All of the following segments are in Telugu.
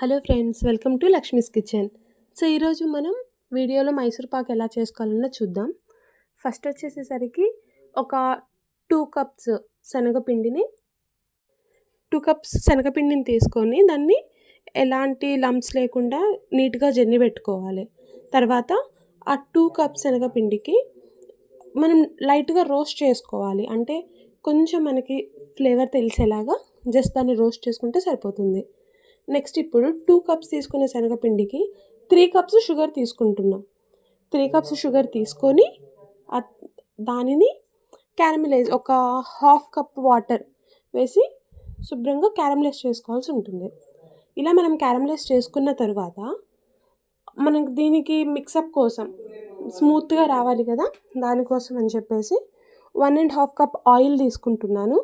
Hello friends, welcome to Lakshmi's kitchen. So ఈరోజు మనం వీడియోలో మైసూర్ పాక్ ఎలా చేసుకోవాలన్నా చూద్దాం. ఫస్ట్ వచ్చేసేసరికి ఒక 2 కప్స్ శనగపిండిని 2 కప్స్ శనగపిండిని తీసుకొని దాన్ని ఎలాంటి లంప్స్ లేకుండా నీట్గా జన్ని పెట్టుకోవాలి. తర్వాత ఆ 2 కప్స్ శనగపిండికి మనం లైట్గా రోస్ట్ చేసుకోవాలి. అంటే కొంచెం మనకి ఫ్లేవర్ తెలిసేలాగా జస్ట్ దాన్ని రోస్ట్ చేసుకుంటే సరిపోతుంది. నెక్స్ట్ ఇప్పుడు 2 కప్స్ తీసుకున్న శనగపిండికి 3 కప్స్ షుగర్ తీసుకుంటున్నాం. 3 కప్స్ షుగర్ తీసుకొని దానిని క్యారమిలైజ్ ఒక హాఫ్ కప్ వాటర్ వేసి శుభ్రంగా క్యారమిలైజ్ చేసుకోవాల్సి ఉంటుంది. ఇలా మనం క్యారమిలైజ్ చేసుకున్న తర్వాత మనకు దీనికి మిక్సప్ కోసం స్మూత్గా రావాలి కదా, దానికోసం అని చెప్పేసి 1.5 కప్ ఆయిల్ తీసుకుంటున్నాను.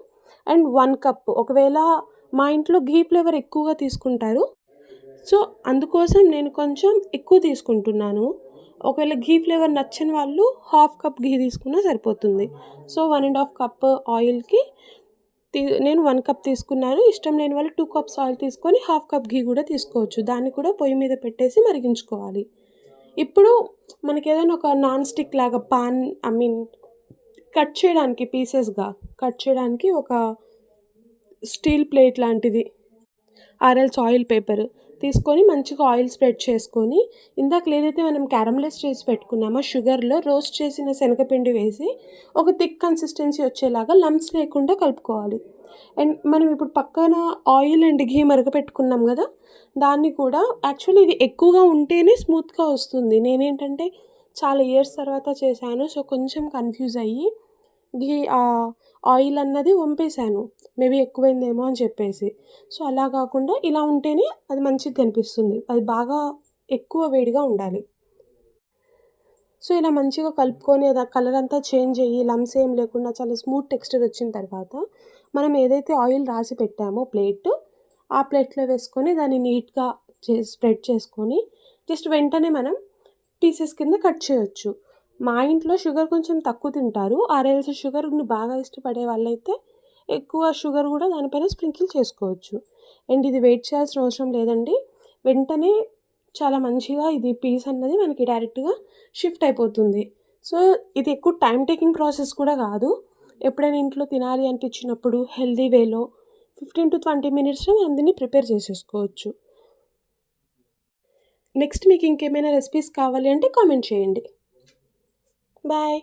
అండ్ 1 కప్, ఒకవేళ మా ఇంట్లో ఘీ ఫ్లేవర్ ఎక్కువగా తీసుకుంటారు, సో అందుకోసం నేను కొంచెం ఎక్కువ తీసుకుంటున్నాను. ఒకవేళ ఘీ ఫ్లేవర్ నచ్చని వాళ్ళు హాఫ్ కప్ ఘీ తీసుకున్నా సరిపోతుంది. సో 1.5 కప్ ఆయిల్కి నేను 1 కప్ తీసుకున్నాను. ఇష్టం లేని వాళ్ళు 2 కప్స్ ఆయిల్ తీసుకొని హాఫ్ కప్ ఘీ కూడా తీసుకోవచ్చు. దాన్ని కూడా పొయ్యి మీద పెట్టేసి మరిగించుకోవాలి. ఇప్పుడు మనకి ఏదైనా ఒక నాన్ స్టిక్ లాగా పాన్ కట్ చేయడానికి పీసెస్గా కట్ చేయడానికి ఒక స్టీల్ ప్లేట్ లాంటిది ఆర్ఎల్స్ ఆయిల్ పేపర్ తీసుకొని మంచిగా ఆయిల్ స్ప్రెడ్ చేసుకొని ఇందాక ఏదైతే మనం క్యారమలైజ్ చేసి పెట్టుకున్నామో షుగర్లో రోస్ట్ చేసిన శనగపిండి వేసి ఒక థిక్ కన్సిస్టెన్సీ వచ్చేలాగా లంప్స్ లేకుండా కలుపుకోవాలి. అండ్ మనం ఇప్పుడు పక్కన ఆయిల్ అండ్ ఘీ మరగపెట్టుకున్నాం కదా, దాన్ని కూడా యాక్చువల్లీ ఇది ఎక్కువగా ఉంటేనే స్మూత్గా వస్తుంది. నేనేంటంటే చాలా ఇయర్స్ తర్వాత చేశాను, సో కొంచెం కన్ఫ్యూజ్ అయ్యి ఘీ ఆయిల్ అన్నది వంపేశాను, మేబీ ఎక్కువైందేమో అని చెప్పేసి. సో అలా కాకుండా ఇలా ఉంటేనే అది మంచిగా కనిపిస్తుంది. అది బాగా ఎక్కువ వేడిగా ఉండాలి. సో ఇలా మంచిగా కలుపుకొని అది కలర్ అంతా చేంజ్ అయ్యి లంప్స్ ఏం లేకుండా చాలా స్మూత్ టెక్స్చర్ వచ్చిన తర్వాత మనం ఏదైతే ఆయిల్ రాసి పెట్టామో ఆ ప్లేట్లో వేసుకొని దాన్ని నీట్గా స్ప్రెడ్ చేసుకొని జస్ట్ వెంటనే మనం పీసెస్ కింద కట్ చేయొచ్చు. మా ఇంట్లో షుగర్ కొంచెం తక్కువ తింటారు, ఆర్ఎల్స్ షుగర్ని బాగా ఇష్టపడే వాళ్ళైతే ఎక్కువ షుగర్ కూడా దానిపైన స్ప్రింకిల్ చేసుకోవచ్చు. అండ్ ఇది వెయిట్ చేయాల్సిన అవసరం లేదండి, వెంటనే చాలా మంచిగా ఇది పీస్ అన్నది మనకి డైరెక్ట్గా షిఫ్ట్ అయిపోతుంది. సో ఇది ఎక్కువ టైం టేకింగ్ ప్రాసెస్ కూడా కాదు. ఎప్పుడైనా ఇంట్లో తినాలి అనిపించినప్పుడు హెల్దీ వేలో 15 to 20 మినిట్స్లో మనం దీన్ని ప్రిపేర్ చేసేసుకోవచ్చు. నెక్స్ట్ మీకు ఇంకేమైనా రెసిపీస్ కావాలి అంటే కామెంట్ చేయండి. బాయ్.